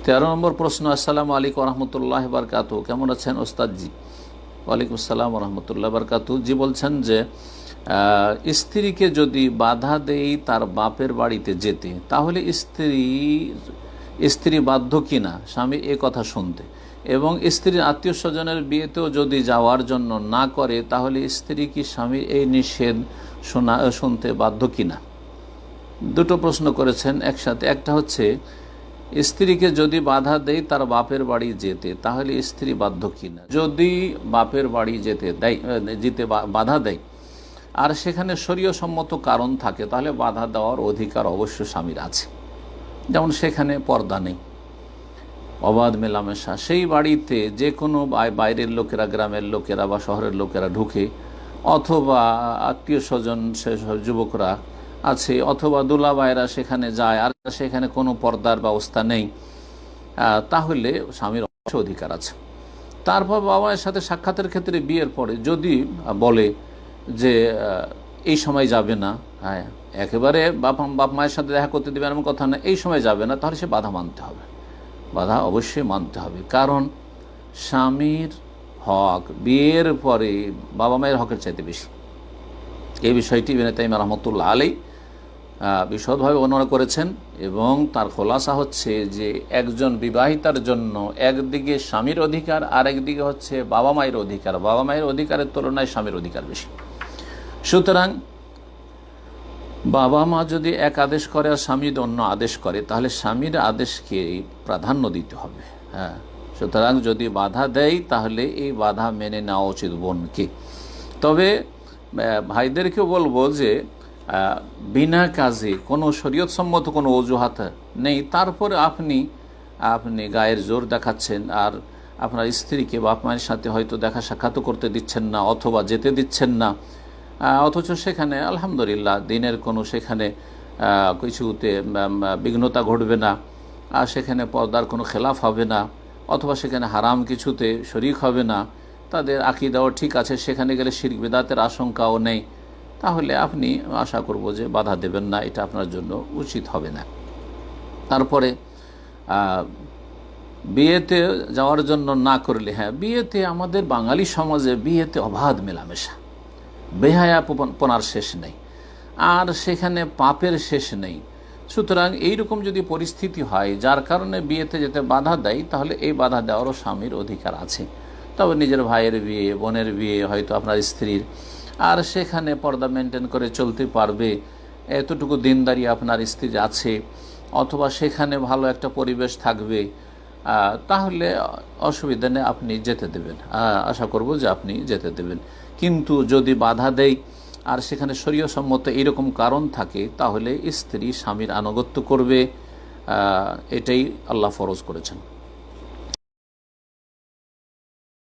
13 নম্বর প্রশ্ন। আসসালামু আলাইকুম রহমতুল্লাহ বারকাতু। কেমন আছেন ওস্তাদজি? ওয়ালাইকুম আসসালাম রহমতুল্লাহ বারকাতু। জি বলছেন যে স্ত্রীকে যদি বাধা দেই তার বাপের বাড়িতে যেতে, তাহলে স্ত্রী বাধ্য কিনা স্বামী এ কথা শুনতে, এবং স্ত্রীর আত্মীয় স্বজনের বিয়েতেও যদি যাওয়ার জন্য না করে, তাহলে স্ত্রী কি স্বামীর এই নিষেধ শুনতে বাধ্য কিনা? দুটো প্রশ্ন করেছেন একসাথে। একটা হচ্ছে, স্ত্রীকে যদি বাধা দেয় তার বাপের বাড়ি যেতে, তাহলে স্ত্রী বাধ্য কিনা। যদি বাপের বাড়ি যেতে বাধা দেয় আর সেখানে শরীয়সম্মত কারণ থাকে, তাহলে বাধা দেওয়ার অধিকার অবশ্য স্বামীর আছে। যেমন সেখানে পর্দা নেই, অবাধ মেলামেশা, সেই বাড়িতে যে কোনো বাইরের লোকেরা, গ্রামের লোকেরা বা শহরের লোকেরা ঢুকে, অথবা আত্মীয় স্বজন সেসব যুবকরা আছে, অথবা দুলাভাইরা সেখানে যায় আর সেখানে কোনো পর্দার ব্যবস্থা নেই, তাহলে স্বামীর অবশ্য অধিকার আছে। তারপর বাবা মায়ের সাথে সাক্ষাতের ক্ষেত্রে বিয়ের পরে যদি বলে যে এই সময় যাবে না, হ্যাঁ একেবারে বাপ মায়ের সাথে দেখা করতে দেবে এমন কথা না, এই সময় যাবে না, তাহলে সে বাধা মানতে হবে, বাধা অবশ্যই মানতে হবে। কারণ স্বামীর হক বিয়ের পরে বাবা মায়ের হকের চাইতে বেশি। এই বিষয়টি ইবনে তাইমিয়া রাহমাতুল্লাহ আলাইহি বিশদভাবে বর্ণনা করেছেন, এবং তার খোলাসা হচ্ছে যে একজন বিবাহিতার জন্য একদিকে স্বামীর অধিকার আর একদিকে হচ্ছে বাবা মায়ের অধিকার। বাবা মায়ের অধিকারের তুলনায় স্বামীর অধিকার বেশি। সুতরাং বাবা মা যদি এক আদেশ করে আর স্বামী অন্য আদেশ করে, তাহলে স্বামীর আদেশকে প্রাধান্য দিতে হবে। হ্যাঁ, সুতরাং যদি বাধা দেয় তাহলে এই বাধা মেনে নেওয়া উচিত বোনকে। তবে ভাইদেরকেও বলবো যে বিনা কাজে কোনো শরীয়তসম্মত কোনো অজুহাত নেই, তারপরে আপনি গায়ের জোর দেখাচ্ছেন আর আপনার স্ত্রীকে বাপ মায়ের সাথে হয়তো দেখা সাক্ষাৎ করতে দিচ্ছেন না অথবা যেতে দিচ্ছেন না, অথচ সেখানে আলহামদুলিল্লাহ দিনের কোনো সেখানে কিছুতে বিঘ্নতা ঘটবে না, আর সেখানে পর্দার কোনো খেলাফ হবে না, অথবা সেখানে হারাম কিছুতে শরিক হবে না, তাদের আকীদাও ঠিক আছে, সেখানে গেলে শিরক বিদআতের আশঙ্কাও নেই, তাহলে আপনি আশা করব যে বাধা দেবেন না, এটা আপনার জন্য উচিত হবে না। তারপরে বিয়েতে যাওয়ার জন্য না করলে, হ্যাঁ বিয়েতে আমাদের বাঙালি সমাজে বিয়েতে অবাধ মেলামেশা, বেহায়াপনার শেষ নেই, আর সেখানে পাপের শেষ নেই। সুতরাং এইরকম যদি পরিস্থিতি হয় যার কারণে বিয়েতে যেতে বাধা দেয়, তাহলে এই বাধা দেওয়ারও স্বামীর অধিকার আছে। তবে নিজের ভাইয়ের বিয়ে, বোনের বিয়ে, হয়তো আপনার স্ত্রীর, আর সেখানে পর্দা মেনটেন করে চলতে পারবে, এতটুকু দিনদারি আপনার স্ত্রীর আছে, অথবা সেখানে ভালো একটা পরিবেশ থাকবে, তাহলে অসুবিধা নেই, আপনি যেতে দেবেন। আশা করব যে আপনি যেতে দেবেন। কিন্তু যদি বাধা দেয় আর সেখানে শরীয়সম্মত এইরকম কারণ থাকে, তাহলে স্ত্রী স্বামীর আনুগত্য করবে, এটাই আল্লাহ ফরজ করেছেন।